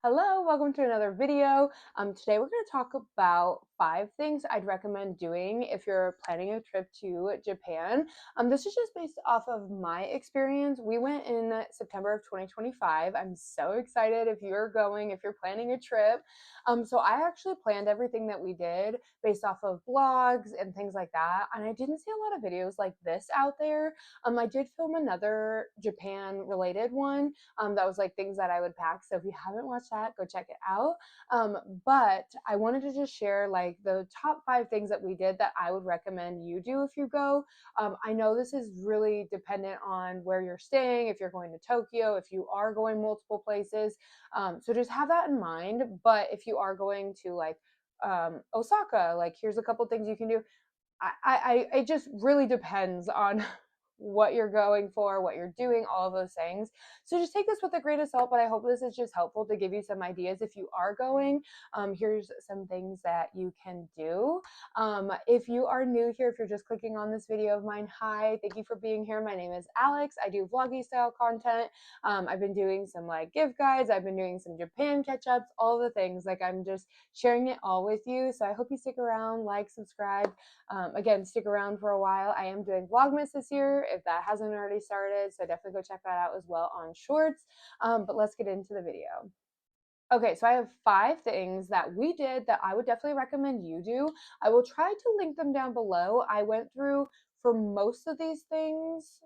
Hello, welcome to another video. Today we're going to talk about 5 things I'd recommend doing if you're planning a trip to Japan. This is just based off of my experience. We went in September of 2025. I'm so excited if you're going, if you're planning a trip. So I actually planned everything that we did based off of blogs and things like that. And I didn't see a lot of videos like this out there. I did film another Japan related one that was like things that I would pack. So if you haven't watched that, go check it out. But I wanted to just share like the top 5 things that we did that I would recommend you do if you go. I know this is really dependent on where you're staying, if you're going to Tokyo, if you are going multiple places. So just have that in mind. But if you are going to like Osaka, like here's a couple things you can do. It just really depends on what you're going for, what you're doing, all of those things. So just take this with a grain of salt, but I hope this is just helpful to give you some ideas if you are going. Here's some things that you can do. If you are new here, if you're just clicking on this video of mine, hi, thank you for being here. My name is Alex. I do vloggy style content. I've been doing some like gift guides. I've been doing some Japan catch-ups, all the things. Like I'm just sharing it all with you. So I hope you stick around, like, subscribe. Again, stick around for a while. I am doing Vlogmas this year if that hasn't already started, so definitely go check that out as well on Shorts. But let's get into the video. Okay, so I have 5 things that we did that I would definitely recommend you do. I will try to link them down below. I went through for most of these things.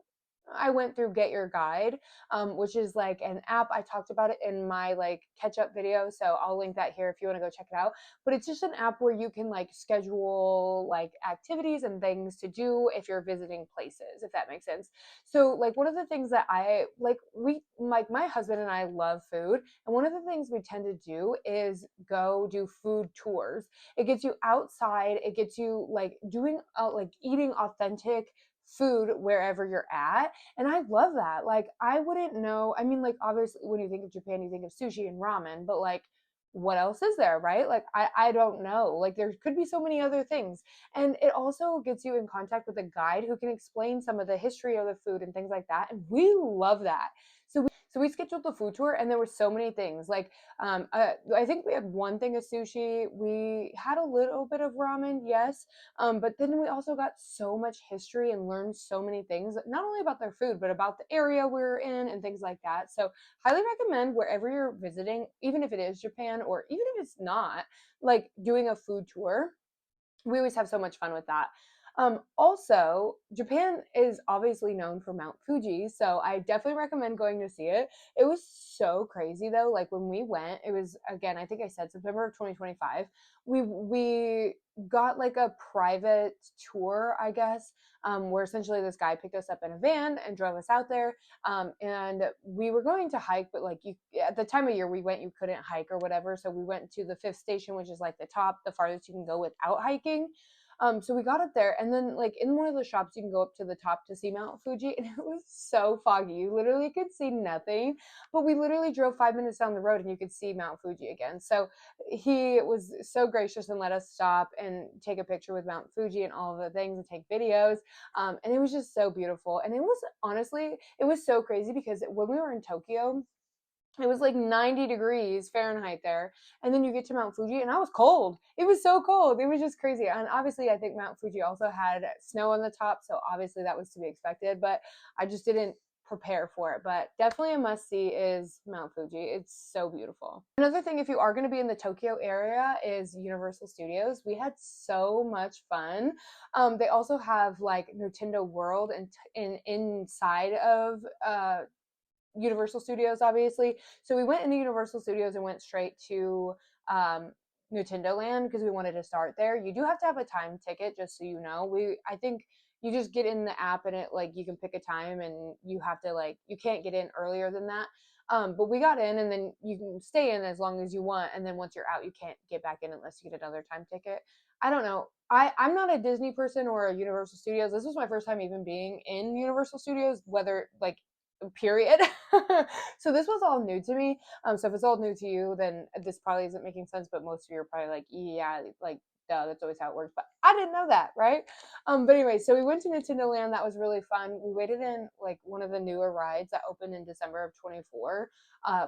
I went through Get Your Guide, which is like an app. I talked about it in my like catch up video, so I'll link that here if you want to go check it out. But it's just an app where you can like schedule like activities and things to do if you're visiting places, if that makes sense. So like one of the things that I like, we like my husband and I love food, and one of the things we tend to do is go do food tours. It gets you outside. It gets you like doing like eating authentic food wherever you're at. And I love that. Like, I wouldn't know. I mean, like, obviously, when you think of Japan, you think of sushi and ramen, but like, what else is there, right? Like, I don't know. Like, there could be so many other things. And it also gets you in contact with a guide who can explain some of the history of the food and things like that. And we love that. So we scheduled the food tour, and there were so many things. Like, I think we had one thing of sushi. We had a little bit of ramen, yes, but then we also got so much history and learned so many things, not only about their food, but about the area we are in and things like that. So, highly recommend wherever you're visiting, even if it is Japan or even if it's not, like doing a food tour. We always have so much fun with that. Also, Japan is obviously known for Mount Fuji, so I definitely recommend going to see it. It was so crazy though. Like when we went, it was again, I think I said September of 2025. We got like a private tour, I guess, where essentially this guy picked us up in a van and drove us out there. And we were going to hike, but like you at the time of year we went, you couldn't hike or whatever. So we went to the fifth station, which is like the top, the farthest you can go without hiking. So we got up there, and then like in one of the shops, you can go up to the top to see Mount Fuji, and it was so foggy. You literally could see nothing, but we literally drove 5 minutes down the road, and you could see Mount Fuji again. So he was so gracious and let us stop and take a picture with Mount Fuji and all of the things and take videos. And it was just so beautiful. And it was honestly, it was so crazy because when we were in Tokyo, it was like 90 degrees Fahrenheit there. And then you get to Mount Fuji, and I was cold. It was so cold. It was just crazy. And obviously, I think Mount Fuji also had snow on the top. So obviously, that was to be expected. But I just didn't prepare for it. But definitely a must see is Mount Fuji. It's so beautiful. Another thing, if you are going to be in the Tokyo area, is Universal Studios. We had so much fun. They also have like Nintendo World and inside of Universal Studios, obviously. So we went into Universal Studios and went straight to Nintendo Land because we wanted to start there. You do have to have a time ticket, just so you know. I think you just get in the app and it like you can pick a time and you have to like you can't get in earlier than that. But we got in and then you can stay in as long as you want, and then once you're out, you can't get back in unless you get another time ticket. I don't know. I'm not a Disney person or a Universal Studios. This was my first time even being in Universal Studios, whether like period. So this was all new to me. So if it's all new to you, then this probably isn't making sense, but most of you are probably like, yeah, like duh, that's always how it works. But I didn't know that, right? But anyway, so we went to Nintendo Land. That was really fun. We waited in like one of the newer rides that opened in December of 24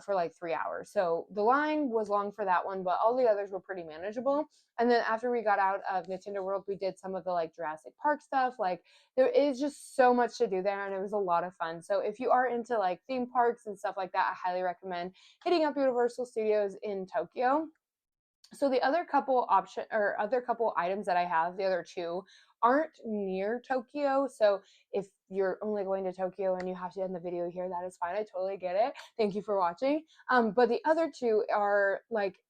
for like 3 hours. So the line was long for that one, but all the others were pretty manageable. And then after we got out of Nintendo World, we did some of the like Jurassic Park stuff. Like there is just so much to do there, and it was a lot of fun. So if you are into like theme parks and stuff like that, I highly recommend hitting up Universal Studios in Tokyo. So the other couple items that I have, the other two, aren't near Tokyo. So if you're only going to Tokyo and you have to end the video here, that is fine. I totally get it. Thank you for watching. But the other two are like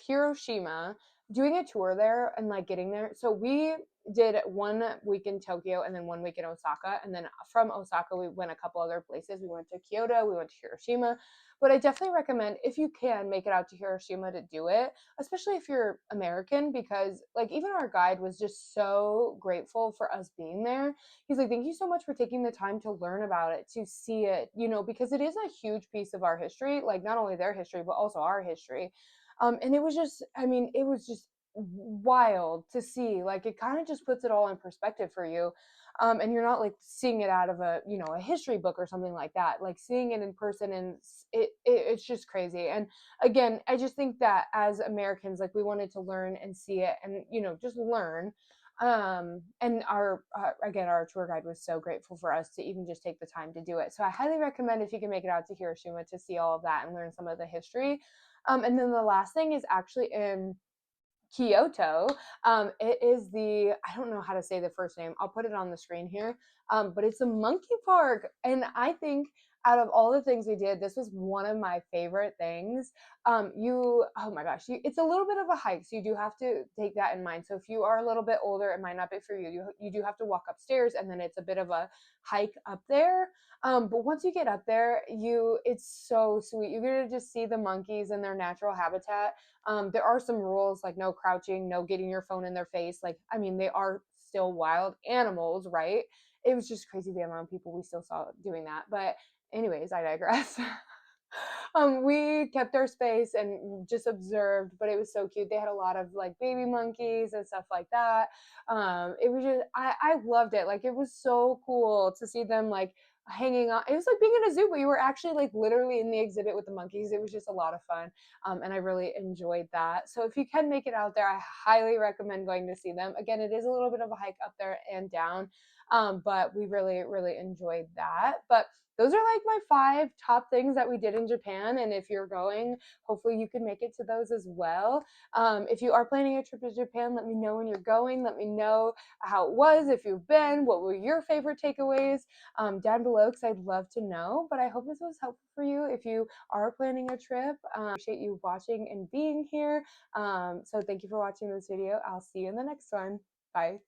Hiroshima, doing a tour there and like getting there. So we did 1 week in Tokyo and then 1 week in Osaka. And then from Osaka, we went a couple other places. We went to Kyoto, we went to Hiroshima. But I definitely recommend, if you can make it out to Hiroshima, to do it, especially if you're American, because like even our guide was just so grateful for us being there. He's like, thank you so much for taking the time to learn about it, to see it, because it is a huge piece of our history, like not only their history, but also our history. And it was just, it was just wild to see. Like it kind of just puts it all in perspective for you. And you're not like seeing it out of a history book or something like that. Like seeing it in person, and it's just crazy. And again, I just think that as Americans, like we wanted to learn and see it, and just learn. And our tour guide was so grateful for us to even just take the time to do it. So I highly recommend, if you can make it out to Hiroshima, to see all of that and learn some of the history. And then the last thing is actually in Kyoto. It is I don't know how to say the first name. I'll put it on the screen here. But it's a monkey park. And I think out of all the things we did, this was one of my favorite things. Oh my gosh, it's a little bit of a hike. So you do have to take that in mind. So if you are a little bit older, it might not be for you. You do have to walk upstairs, and then it's a bit of a hike up there. But once you get up there, it's so sweet. You're going to just see the monkeys in their natural habitat. There are some rules, like no crouching, no getting your phone in their face. Like, they are still wild animals, right? It was just crazy the amount of people we still saw doing that. But anyways, I digress. We kept our space and just observed, but it was so cute. They had a lot of like baby monkeys and stuff like that. It was just, I loved it. Like it was so cool to see them like hanging on. It was like being in a zoo, but you were actually like literally in the exhibit with the monkeys. It was just a lot of fun. And I really enjoyed that. So if you can make it out there, I highly recommend going to see them. Again, it is a little bit of a hike up there and down. But we really, really enjoyed that. But those are like my 5 top things that we did in Japan. And if you're going, hopefully you can make it to those as well. If you are planning a trip to Japan, let me know when you're going. Let me know how it was, if you've been, what were your favorite takeaways down below, because I'd love to know. But I hope this was helpful for you if you are planning a trip. Appreciate you watching and being here. So thank you for watching this video. I'll see you in the next one. Bye.